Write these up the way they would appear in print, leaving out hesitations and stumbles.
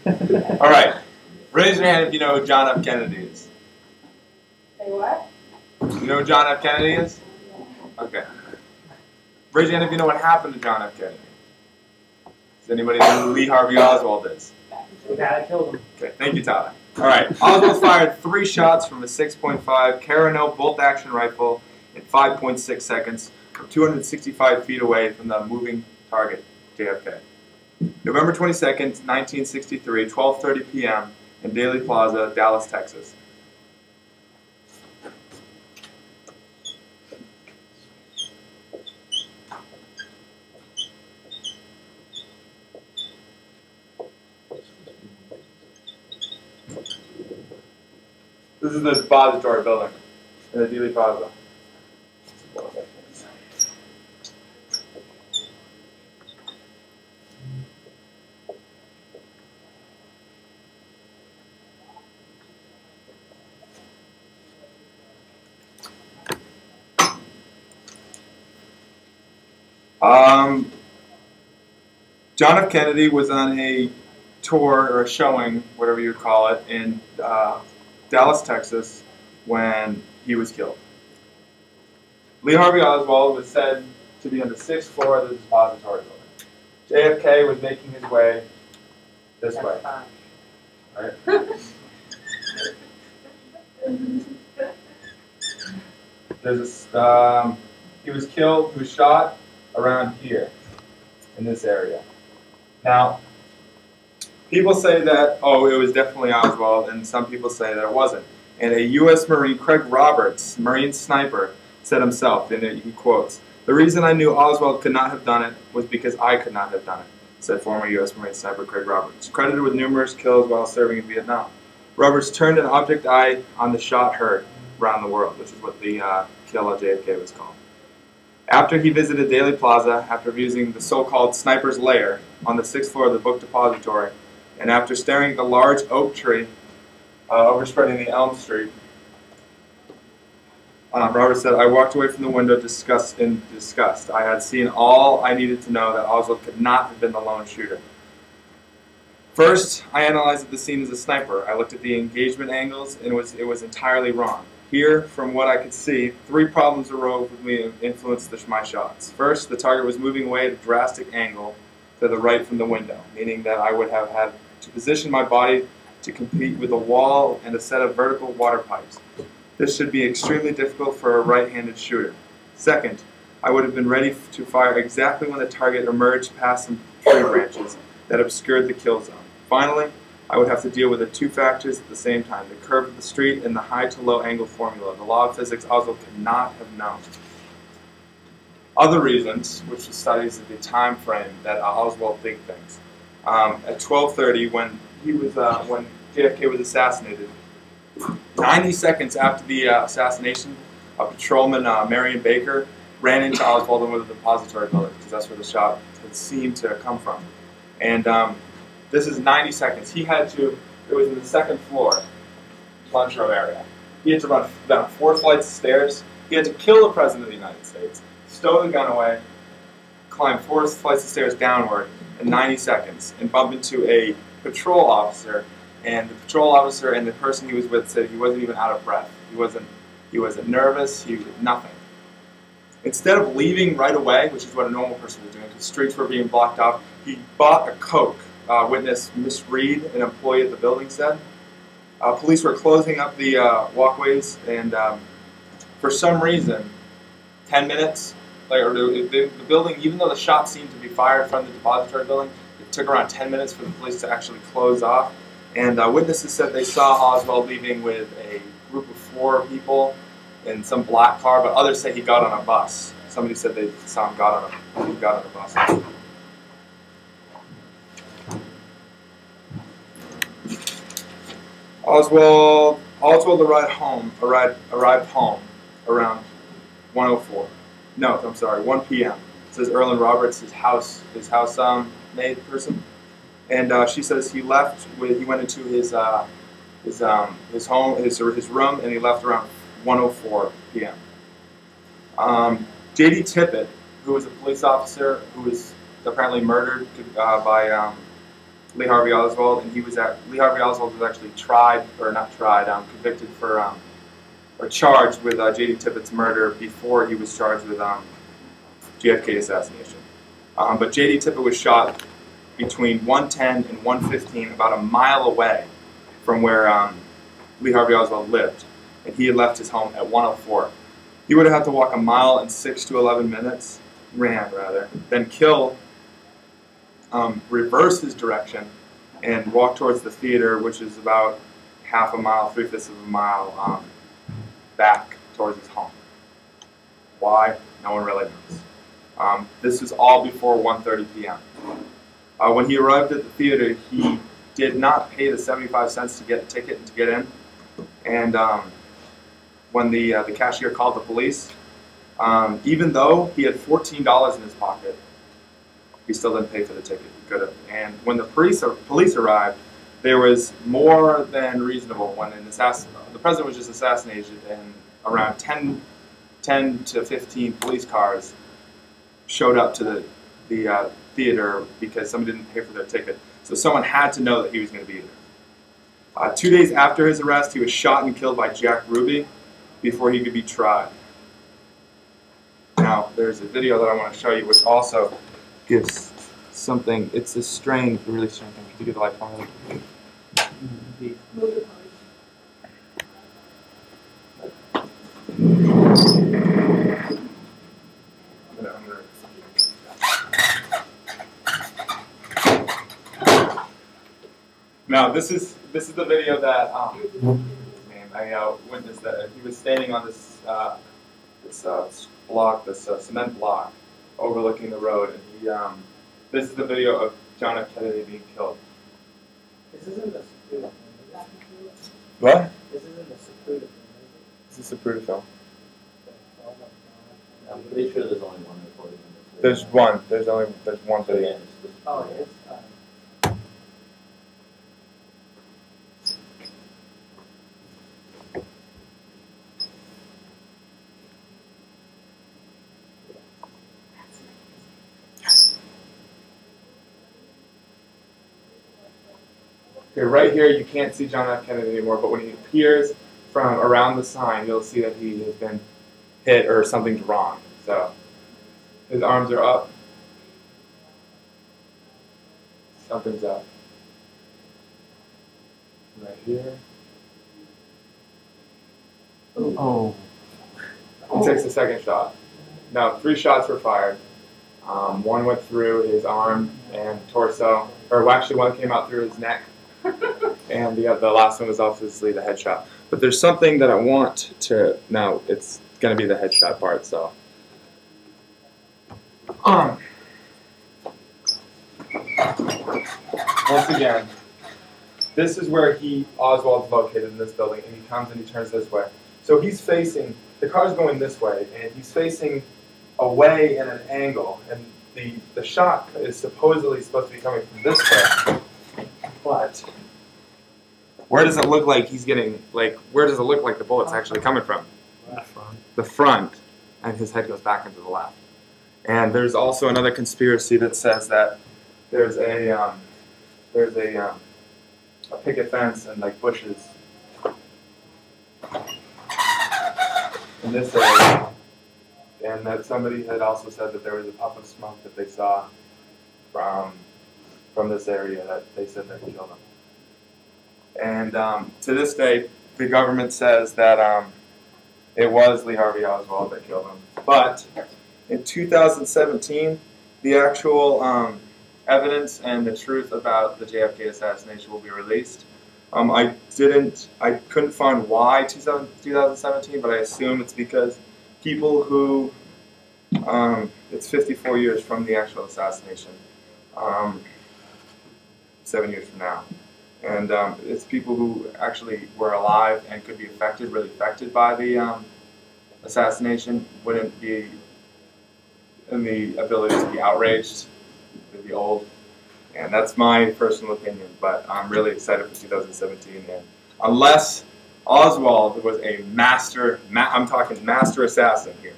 All right. Raise your hand if you know who John F. Kennedy is. Say what? You know who John F. Kennedy is? Okay. Raise your hand if you know what happened to John F. Kennedy. Does anybody know who Lee Harvey Oswald is? The guy that killed him. Okay, thank you, Tyler. All right. Oswald fired 3 shots from a 6.5 Carino bolt-action rifle in 5.6 seconds from 265 feet away from the moving target, JFK. November 22nd, 1963, 12:30 p.m. in Daley Plaza, Dallas, Texas. This is the depository building in the Daley Plaza. John F. Kennedy was on a tour or a showing, whatever you would call it, in Dallas, Texas, when he was killed. Lee Harvey Oswald was said to be on the 6th floor of the depository building. JFK was making his way this way. Right? He was killed, he was shot around here, in this area. Now, people say that, oh, it was definitely Oswald, and some people say that it wasn't. And a U.S. Marine, Craig Roberts, Marine sniper, said himself, and he quotes, "The reason I knew Oswald could not have done it was because I could not have done it," said former U.S. Marine sniper Craig Roberts, credited with numerous kills while serving in Vietnam. Roberts turned an object eye on the shot heard around the world, which is what the kill of JFK was called. After he visited Daley Plaza, after using the so-called sniper's lair on the 6th floor of the book depository, and after staring at the large oak tree overspreading the Elm Street, Robert said, "I walked away from the window in disgust. I had seen all I needed to know that Oswald could not have been the lone shooter. First, I analyzed the scene as a sniper. I looked at the engagement angles, and it was entirely wrong. Here, from what I could see, 3 problems arose with me and influenced my shots. First, the target was moving away at a drastic angle to the right from the window, meaning that I would have had to position my body to compete with a wall and a set of vertical water pipes. This should be extremely difficult for a right-handed shooter. Second, I would have been ready to fire exactly when the target emerged past some tree branches that obscured the kill zone. Finally, I would have to deal with the 2 factors at the same time, the curve of the street and the high to low angle formula. The law of physics Oswald could not have known." Other reasons, which studies the time frame that Oswald did things. At 12:30, when JFK was assassinated, 90 seconds after the assassination, a patrolman, Marion Baker, ran into Oswald and went to the depository building, because that's where the shot had seemed to come from. And this is 90 seconds. He had to, it was in the 2nd floor lunchroom area. He had to run down 4 flights of stairs. He had to kill the President of the United States, stow the gun away, climb 4 flights of stairs downward in 90 seconds, and bump into a patrol officer. And the patrol officer and the person he was with said he wasn't even out of breath. He wasn't nervous. He was nothing. Instead of leaving right away, which is what a normal person would do, because streets were being blocked off, he bought a Coke. Witness Miss Reed, an employee at the building, said. Police were closing up the walkways, and for some reason, 10 minutes, the building, even though the shot seemed to be fired from the depository building, it took around 10 minutes for the police to actually close off. And witnesses said they saw Oswald leaving with a group of 4 people in some black car, but others say he got on a bus. Somebody said they saw him got on a bus. Oswald arrived home around 1 p.m. It says Erlen Roberts, his house maid person, and she says he left. He went into his room, and he left around 1:04 p.m. J.D. Tippit, who was a police officer who was apparently murdered by Lee Harvey Oswald, and Lee Harvey Oswald was actually convicted for or charged with J.D. Tippett's murder before he was charged with JFK assassination. But J.D. Tippett was shot between 110 and 115, about a mile away from where Lee Harvey Oswald lived, and he had left his home at 104. He would have had to walk a mile in 6 to 11 minutes, then reverse his direction and walk towards the theater, which is about half a mile, 3/5 of a mile back towards his home. Why? No one really knows. This was all before 1:30 p.m. When he arrived at the theater, he did not pay the 75 cents to get a ticket and to get in. And when the cashier called the police, even though he had $14 in his pocket, he still didn't pay for the ticket. He could have. And when the police arrived, there was more than reasonable when the president was just assassinated, and around 10 to 15 police cars showed up to the theater because somebody didn't pay for their ticket. So someone had to know that he was going to be there. 2 days after his arrest, he was shot and killed by Jack Ruby before he could be tried. Now, there's a video that I want to show you which also gives something. It's a strange, really strange thing. Could you get the light for me? Now, this is the video that I witnessed. That he was standing on this cement block overlooking the road, and he this is the video of John F. Kennedy being killed. This isn't the Zapruder film. What? This isn't the Zapruder film. This is a Zapruder film. I'm pretty sure there's only one recording. There's one. There's one video. Yeah, Oh, it is? Okay, right here you can't see John F. Kennedy anymore, but when he appears from around the sign, you'll see that he has been hit or something's wrong. So his arms are up. Something's up. Right here. Oh. He takes the second shot. Now, 3 shots were fired. One went through his arm and torso, or actually one came out through his neck. And the last one was obviously the headshot. But there's something that I want to, now it's going to be the headshot part, so. Once again, this is where Oswald's located in this building, and he comes and he turns this way. So he's facing, the car's going this way, and he's facing away in an angle, and the shot is supposedly supposed to be coming from this way. But where does it look like he's getting, where does it look like the bullet's actually coming from? The front, and his head goes back into the left. And there's also another conspiracy that says that there's a picket fence and bushes in this area, and that somebody had also said that there was a puff of smoke that they saw from this area that they said that killed him. And to this day, the government says that it was Lee Harvey Oswald that killed him. But in 2017, the actual evidence and the truth about the JFK assassination will be released. I couldn't find why 2017, but I assume it's because people who, it's 54 years from the actual assassination, 7 years from now. And it's people who actually were alive and could be really affected by the assassination, wouldn't be in the ability to be outraged, to be old. And that's my personal opinion, but I'm really excited for 2017. And unless Oswald was a I'm talking master assassin here,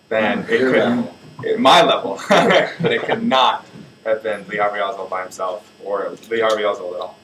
then it could, at my level, but it could not have been Lee Harvey Oswald by himself or Lee Harvey Oswald at all.